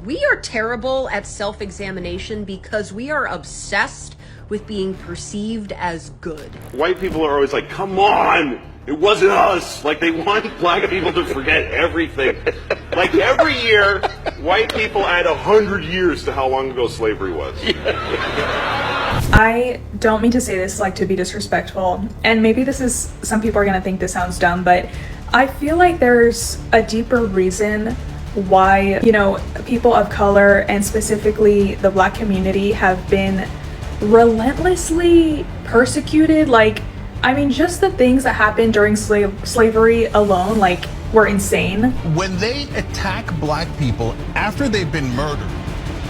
We are terrible at self-examination because we are obsessed with being perceived as good. White people are always like, come on, it wasn't us. Like, they want black people to forget everything. Like, every year, white people add 100 years to how long ago slavery was. I don't mean to say this like to be disrespectful, and maybe some people are gonna think this sounds dumb, but I feel like there's a deeper reason why, people of color and specifically the Black community have been relentlessly persecuted. Just the things that happened during slavery alone, were insane. When they attack black people after they've been murdered,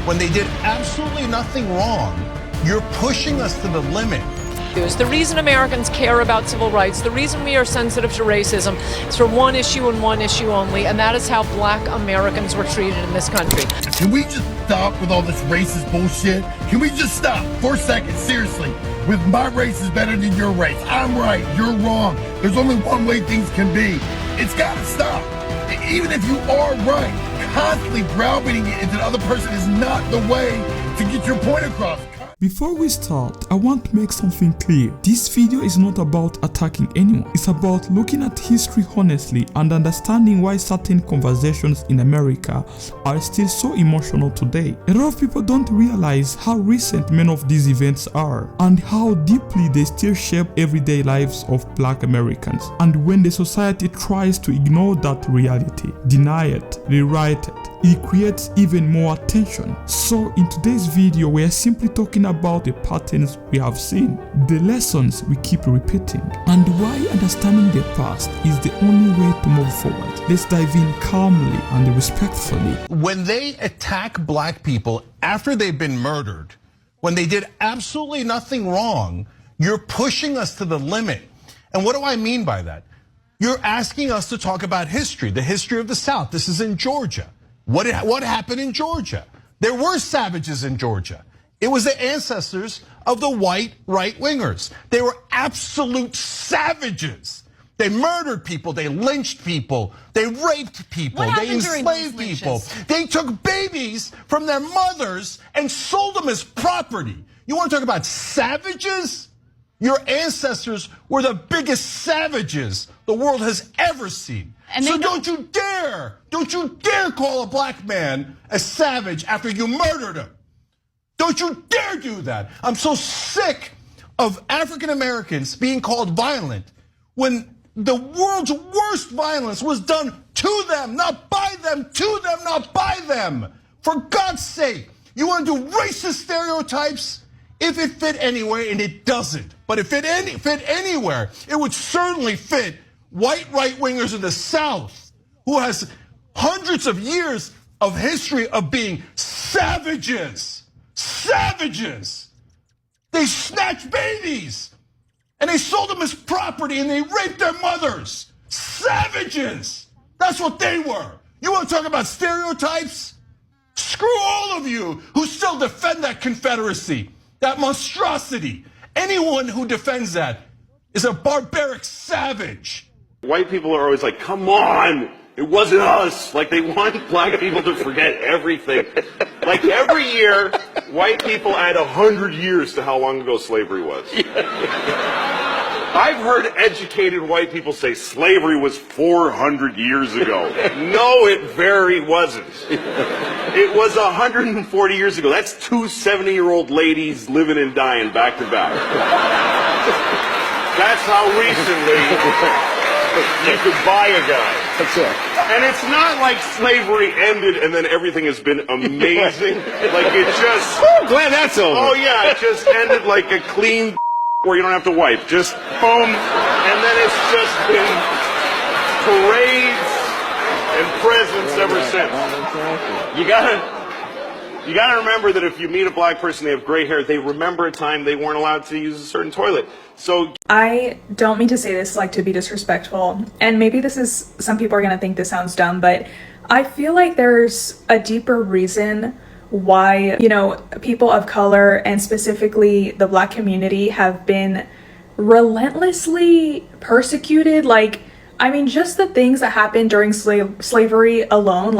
when they did absolutely nothing wrong, you're pushing us to the limit. The reason Americans care about civil rights, the reason we are sensitive to racism is for one issue and one issue only, and that is how black Americans were treated in this country. Can we just stop with all this racist bullshit? Can we just stop for a second, seriously? With my race is better than your race. I'm right, you're wrong. There's only one way things can be. It's gotta stop. Even if you are right, constantly browbeating it into the other person is not the way to get your point across. Before we start, I want to make something clear. This video is not about attacking anyone. It's about looking at history honestly and understanding why certain conversations in America are still so emotional today. A lot of people don't realize how recent many of these events are and how deeply they still shape everyday lives of black Americans. And when the society tries to ignore that reality, deny it, rewrite it creates even more attention. So in today's video, we are simply talking about the patterns we have seen, the lessons we keep repeating, and why understanding the past is the only way to move forward. Let's dive in calmly and respectfully. When they attack black people after they've been murdered, when they did absolutely nothing wrong, you're pushing us to the limit. And what do I mean by that? You're asking us to talk about history, the history of the South. This is in Georgia. What happened in Georgia? There were savages in Georgia. It was the ancestors of the white right-wingers. They were absolute savages. They murdered people, they lynched people, they raped people, they enslaved people. They took babies from their mothers and sold them as property. You want to talk about savages? Your ancestors were the biggest savages the world has ever seen. So don't you dare call a black man a savage after you murdered him. Don't you dare do that. I'm so sick of African Americans being called violent when the world's worst violence was done to them, not by them, to them, not by them. For God's sake, you want to do racist stereotypes? If it fit anywhere, and it doesn't, but if it fit anywhere, it would certainly fit white right-wingers in the South, who has hundreds of years of history of being savages. Savages. They snatched babies, and they sold them as property, and they raped their mothers. Savages. That's what they were. You want to talk about stereotypes? Screw all of you who still defend that Confederacy. That monstrosity. Anyone who defends that is a barbaric savage. White people are always like, come on, it wasn't us. Like, they want black people to forget everything. Like, every year, white people add 100 years to how long ago slavery was. I've heard educated white people say slavery was 400 years ago. No, it very wasn't. It was 140 years ago. That's two 70-year-old ladies living and dying back to back. That's how recently you could buy a guy. That's it. And it's not like slavery ended and then everything has been amazing. Like, it just... Oh, glad that's over. Oh yeah, it just ended like a clean where you don't have to wipe. Just boom. And then it's just been parades and presents ever since. You gotta remember that if you meet a black person, they have gray hair, they remember a time they weren't allowed to use a certain toilet. So I don't mean to say this like to be disrespectful, and maybe some people are gonna think this sounds dumb, but I feel like there's a deeper reason why, people of color and specifically the Black community have been relentlessly persecuted. Just the things that happened during slavery alone,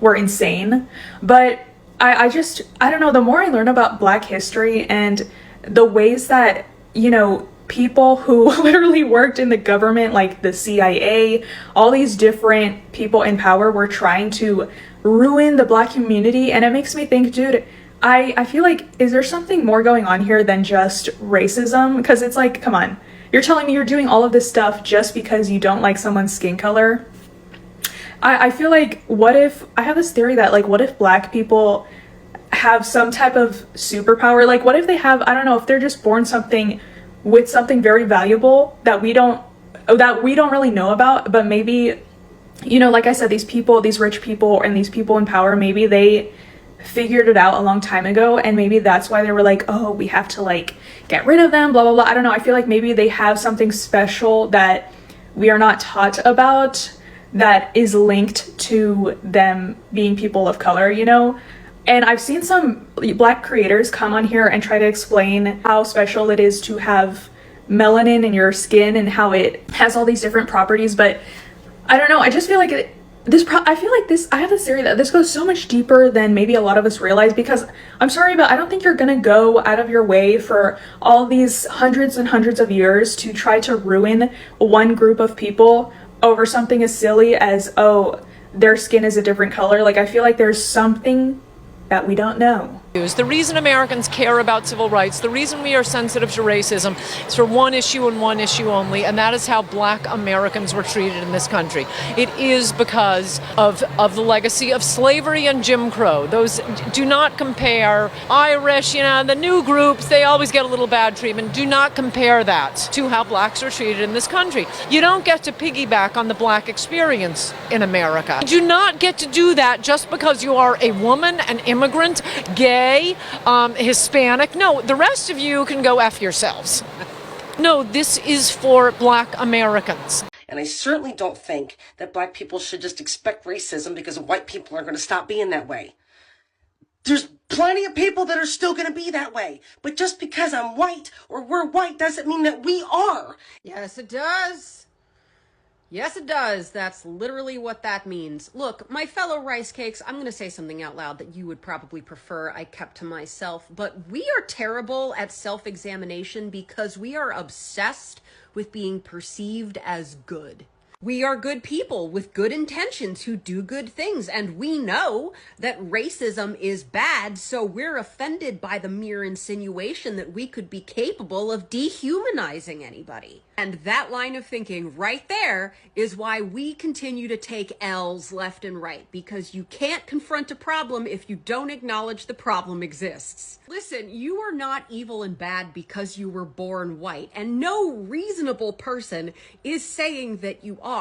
were insane. But I don't know, the more I learn about Black history and the ways that, you know, people who literally worked in the government, like the CIA, all these different people in power were trying to ruin the Black community. And it makes me think, dude, I feel like, is there something more going on here than just racism? Because it's like, come on, you're telling me you're doing all of this stuff just because you don't like someone's skin color? I feel like, what if, I have this theory that, like, what if Black people have some type of superpower? Like, what if they have, I don't know, if they're just born with something very valuable that we don't really know about, but maybe, you know, like I said, these people, these rich people and these people in power, maybe they figured it out a long time ago, and maybe that's why they were like, oh, we have to like get rid of them, blah blah blah. I don't know, I feel like maybe they have something special that we are not taught about that is linked to them being people of color, you know. And I've seen some Black creators come on here and try to explain how special it is to have melanin in your skin and how it has all these different properties, but I don't know, I just feel like I have this theory that this goes so much deeper than maybe a lot of us realize, because I'm sorry, but I don't think you're gonna go out of your way for all these hundreds and hundreds of years to try to ruin one group of people over something as silly as, oh, their skin is a different color. Like, I feel like there's something that we don't know. The reason Americans care about civil rights, the reason we are sensitive to racism, is for one issue and one issue only, and that is how Black Americans were treated in this country. It is because of the legacy of slavery and Jim Crow. Those do not compare. Irish, you know, the new groups, they always get a little bad treatment. Do not compare that to how Blacks are treated in this country. You don't get to piggyback on the Black experience in America. You do not get to do that just because you are a woman, an immigrant, gay, Hispanic. No, the rest of you can go F yourselves. No, this is for Black Americans. And I certainly don't think that Black people should just expect racism because white people are going to stop being that way. There's plenty of people that are still going to be that way. But just because I'm white or we're white doesn't mean that we are. Yes, it does. Yes, it does. That's literally what that means. Look, my fellow rice cakes, I'm going to say something out loud that you would probably prefer I kept to myself, but we are terrible at self-examination because we are obsessed with being perceived as good. We are good people with good intentions who do good things, and we know that racism is bad, so we're offended by the mere insinuation that we could be capable of dehumanizing anybody. And that line of thinking right there is why we continue to take L's left and right, because you can't confront a problem if you don't acknowledge the problem exists. Listen, you are not evil and bad because you were born white, and no reasonable person is saying that you are.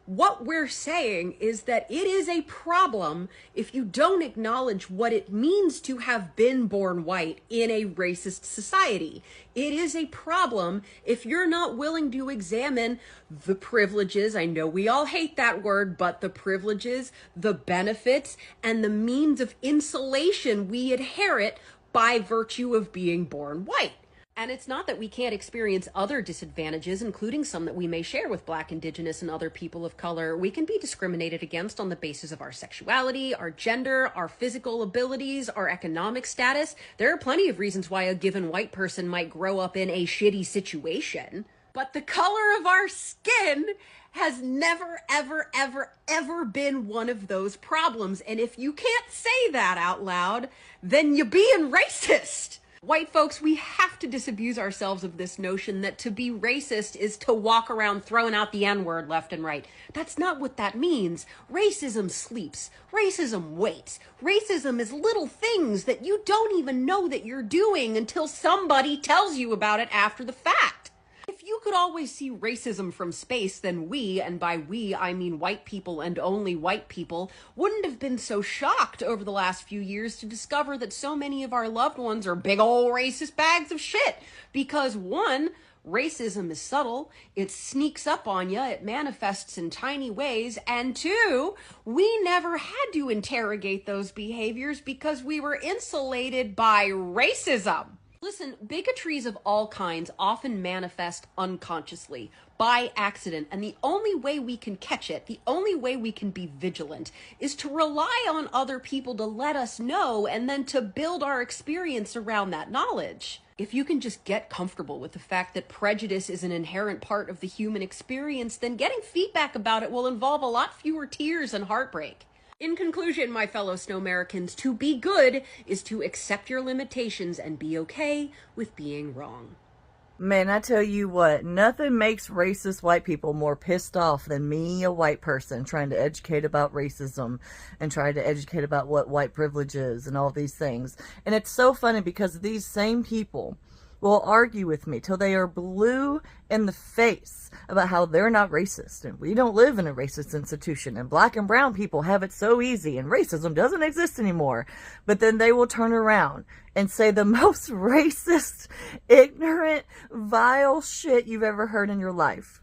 What we're saying is that it is a problem if you don't acknowledge what it means to have been born white in a racist society. It is a problem if you're not willing to examine the privileges, I know we all hate that word, but the privileges, the benefits, and the means of insulation we inherit by virtue of being born white. And it's not that we can't experience other disadvantages, including some that we may share with Black, Indigenous, and other people of color. We can be discriminated against on the basis of our sexuality, our gender, our physical abilities, our economic status. There are plenty of reasons why a given white person might grow up in a shitty situation. But the color of our skin has never, ever, ever, ever been one of those problems. And if you can't say that out loud, then you're being racist. White folks, we have to disabuse ourselves of this notion that to be racist is to walk around throwing out the N-word left and right. That's not what that means. Racism sleeps. Racism waits. Racism is little things that you don't even know that you're doing until somebody tells you about it after the fact. If you could always see racism from space, then we, and by we I mean white people and only white people, wouldn't have been so shocked over the last few years to discover that so many of our loved ones are big old racist bags of shit. Because one, racism is subtle, it sneaks up on you, it manifests in tiny ways, and two, we never had to interrogate those behaviors because we were insulated by racism. Listen, bigotries of all kinds often manifest unconsciously, by accident, and the only way we can catch it, the only way we can be vigilant, is to rely on other people to let us know and then to build our experience around that knowledge. If you can just get comfortable with the fact that prejudice is an inherent part of the human experience, then getting feedback about it will involve a lot fewer tears and heartbreak. In conclusion, my fellow Snowmericans, to be good is to accept your limitations and be okay with being wrong. Man, I tell you what, nothing makes racist white people more pissed off than me, a white person, trying to educate about racism and trying to educate about what white privilege is and all these things. And it's so funny because these same people will argue with me till they are blue in the face about how they're not racist and we don't live in a racist institution and black and brown people have it so easy and racism doesn't exist anymore. But then they will turn around and say the most racist, ignorant, vile shit you've ever heard in your life.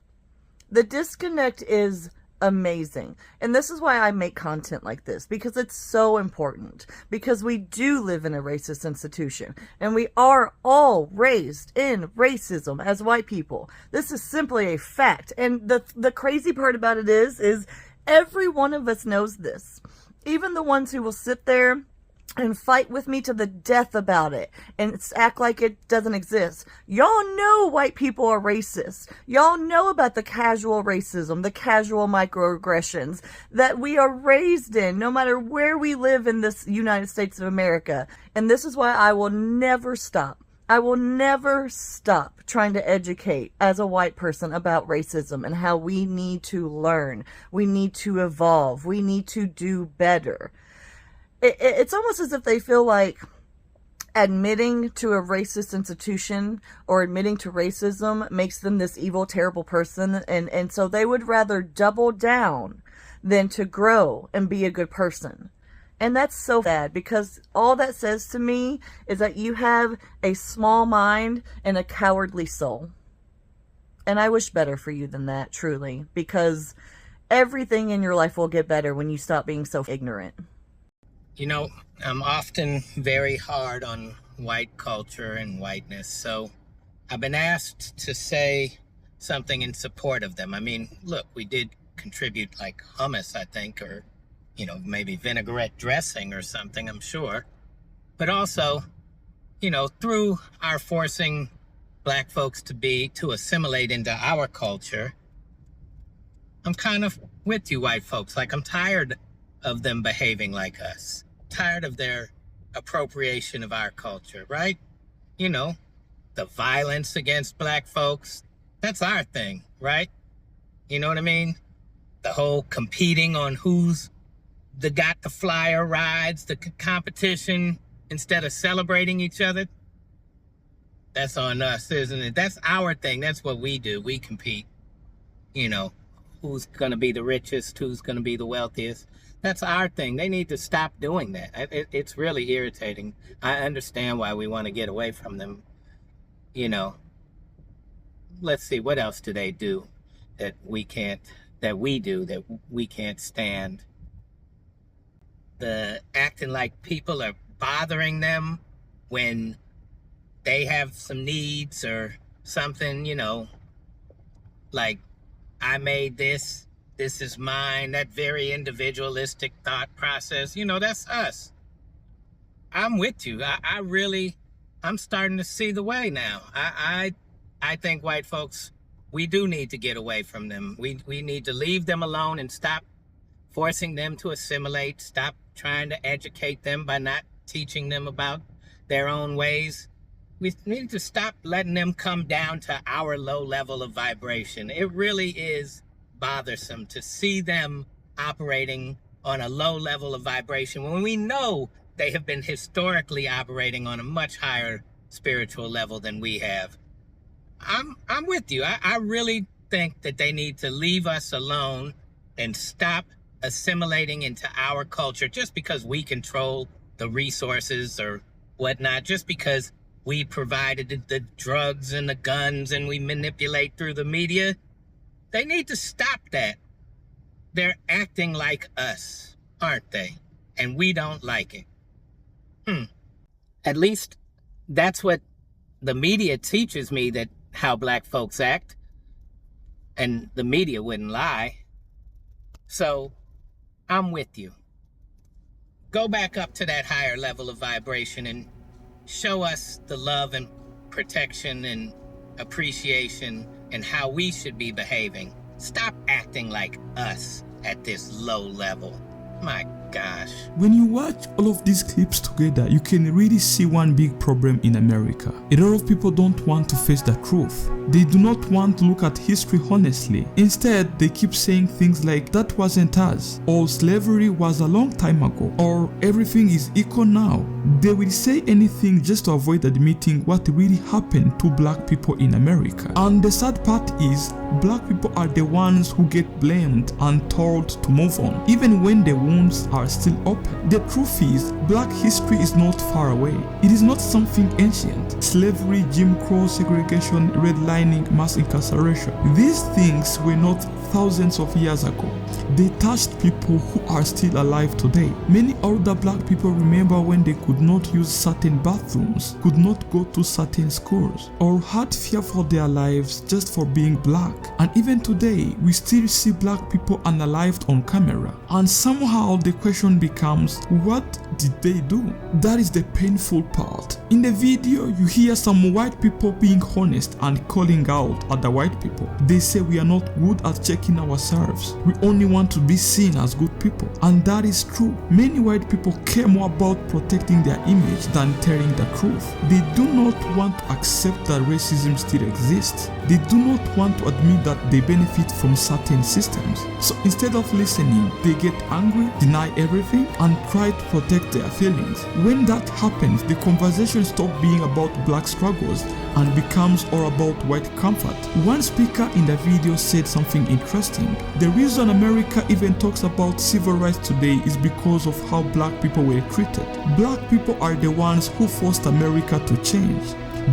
The disconnect is amazing. And this is why I make content like this, because it's so important, because we do live in a racist institution and we are all raised in racism as white people. This is simply a fact. And the crazy part about it is every one of us knows this. Even the ones who will sit there and fight with me to the death about it and act like it doesn't exist. Y'all know white people are racist. Y'all know about the casual racism, the casual microaggressions that we are raised in, no matter where we live in this United States of America. And this is why I will never stop. I will never stop trying to educate as a white person about racism and how we need to learn. We need to evolve. We need to do better. It's almost as if they feel like admitting to a racist institution or admitting to racism makes them this evil, terrible person. And so they would rather double down than to grow and be a good person. And that's so bad, because all that says to me is that you have a small mind and a cowardly soul. And I wish better for you than that, truly, because everything in your life will get better when you stop being so ignorant. You know, I'm often very hard on white culture and whiteness, so I've been asked to say something in support of them. I mean, look, we did contribute like hummus, I think, or, you know, maybe vinaigrette dressing or something, I'm sure. But also, you know, through our forcing black folks to assimilate into our culture, I'm kind of with you white folks. Like, I'm tired of them behaving like us. Tired of their appropriation of our culture, right? You know, the violence against black folks, that's our thing, right? You know what I mean? The whole competing on who's got the flyer rides, the competition, instead of celebrating each other. That's on us, isn't it? That's our thing. That's what we do. We compete. You know, who's going to be the richest, who's going to be the wealthiest. That's our thing. They need to stop doing that. It's really irritating. I understand why we want to get away from them. You know, let's see, what else do they do that we can't stand? The acting like people are bothering them when they have some needs or something, you know, like, I made this is mine, that very individualistic thought process. You know, that's us. I'm with you. I'm starting to see the way now. I think white folks, we do need to get away from them. We need to leave them alone and stop forcing them to assimilate, stop trying to educate them by not teaching them about their own ways. We need to stop letting them come down to our low level of vibration. It really is bothersome to see them operating on a low level of vibration when we know they have been historically operating on a much higher spiritual level than we have. I'm with you. I really think that they need to leave us alone and stop assimilating into our culture just because we control the resources or whatnot, just because we provided the drugs and the guns and we manipulate through the media. They need to stop that. They're acting like us, aren't they? And we don't like it. At least that's what the media teaches me that how black folks act, and the media wouldn't lie. So I'm with you. Go back up to that higher level of vibration and show us the love and protection and appreciation and how we should be behaving. Stop acting like us at this low level. My gosh. When you watch all of these clips together, you can really see one big problem in America. A lot of people don't want to face the truth. They do not want to look at history honestly. Instead, they keep saying things like, that wasn't us, or slavery was a long time ago, or everything is equal now. They will say anything just to avoid admitting what really happened to black people in America. And the sad part is, black people are the ones who get blamed and told to move on, even when the wounds are still open. The truth is, black history is not far away. It is not something ancient. Slavery, Jim Crow, segregation, redlining, mass incarceration. These things were not thousands of years ago. They touched people who are still alive today. Many older black people remember when they could not use certain bathrooms, could not go to certain schools, or had fear for their lives just for being black. And even today, we still see black people unalived on camera. And somehow the question becomes, what did they do? That is the painful part. In the video, you hear some white people being honest and calling out at the white people. They say we are not good at checking ourselves. We only want to be seen as good people. And that is true. Many white people care more about protecting their image than telling the truth. They do not want to accept that racism still exists. They do not want to admit that they benefit from certain systems. So instead of listening, they get angry, deny everything, and try to protect their feelings. When that happens, the conversation stops being about black struggles and becomes all about white comfort. One speaker in the video said something interesting. The reason America even talks about civil rights today is because of how black people were treated. Black people are the ones who forced America to change.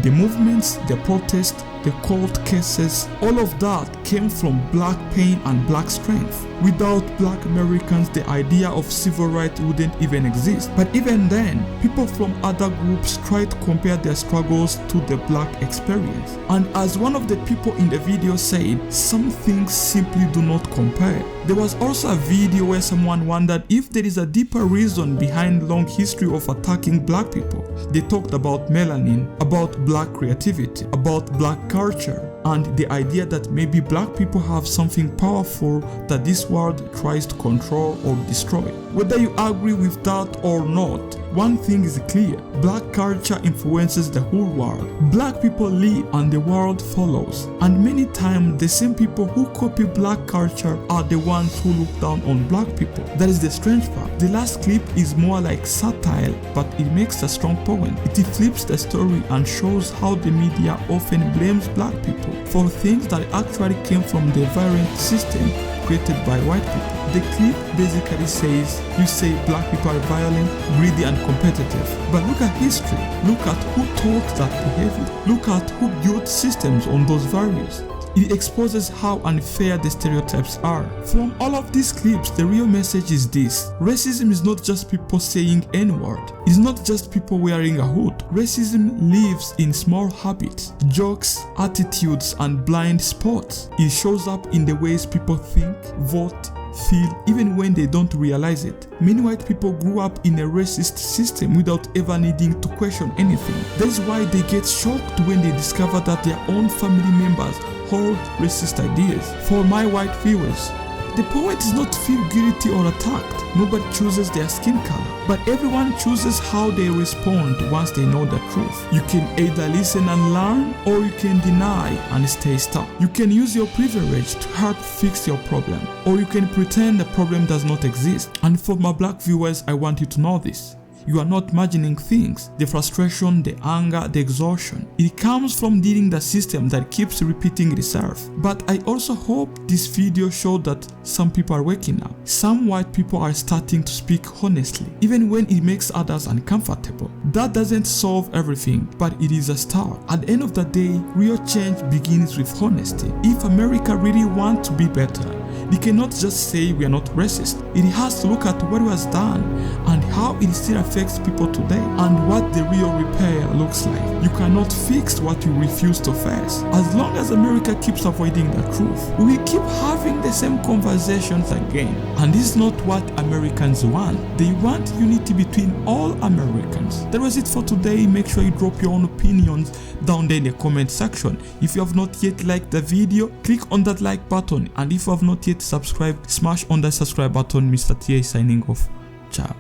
The movements, the protests, the court cases, all of that came from black pain and black strength. Without black Americans, the idea of civil rights wouldn't even exist. But even then, people from other groups try to compare their struggles to the black experience. And as one of the people in the video said, some things simply do not compare. There was also a video where someone wondered if there is a deeper reason behind long history of attacking black people. They talked about melanin, about black creativity, about black culture, and the idea that maybe black people have something powerful that this world tries to control or destroy. Whether you agree with that or not, one thing is clear: black culture influences the whole world. Black people lead and the world follows. And many times the same people who copy black culture are the ones who look down on black people. That is the strange part. The last clip is more like satire, but it makes a strong point. It flips the story and shows how the media often blames black people for things that actually came from the violent system created by white people. The clip basically says, you say black people are violent, greedy and competitive. But look at history. Look at who taught that behavior. Look at who built systems on those values. It exposes how unfair the stereotypes are. From all of these clips, the real message is this: racism is not just people saying N-word. It's not just people wearing a hood. Racism lives in small habits, jokes, attitudes, and blind spots. It shows up in the ways people think, vote, feel, even when they don't realize it. Many white people grew up in a racist system without ever needing to question anything. That's why they get shocked when they discover that their own family members hold racist ideas. For my white viewers, the point is not to feel guilty or attacked. Nobody chooses their skin color, but everyone chooses how they respond once they know the truth. You can either listen and learn, or you can deny and stay stuck. You can use your privilege to help fix your problem, or you can pretend the problem does not exist. And for my black viewers, I want you to know this: you are not imagining things. The frustration, the anger, the exhaustion, it comes from dealing the system that keeps repeating itself. But I also hope this video showed that some people are waking up. Some white people are starting to speak honestly, even when it makes others uncomfortable. That doesn't solve everything, but it is a start. At the end of the day, real change begins with honesty. If America really wants to be better, it cannot just say we are not racist. It has to look at what was done and how how it still affects people today, and what the real repair looks like. You cannot fix what you refuse to face. As long as America keeps avoiding the truth, we keep having the same conversations again. And this is not what Americans want. They want unity between all Americans. That was it for today. Make sure you drop your own opinions down there in the comment section. If you have not yet liked the video, click on that like button, and if you have not yet subscribed, smash on the subscribe button. Mr. TA signing off. Ciao.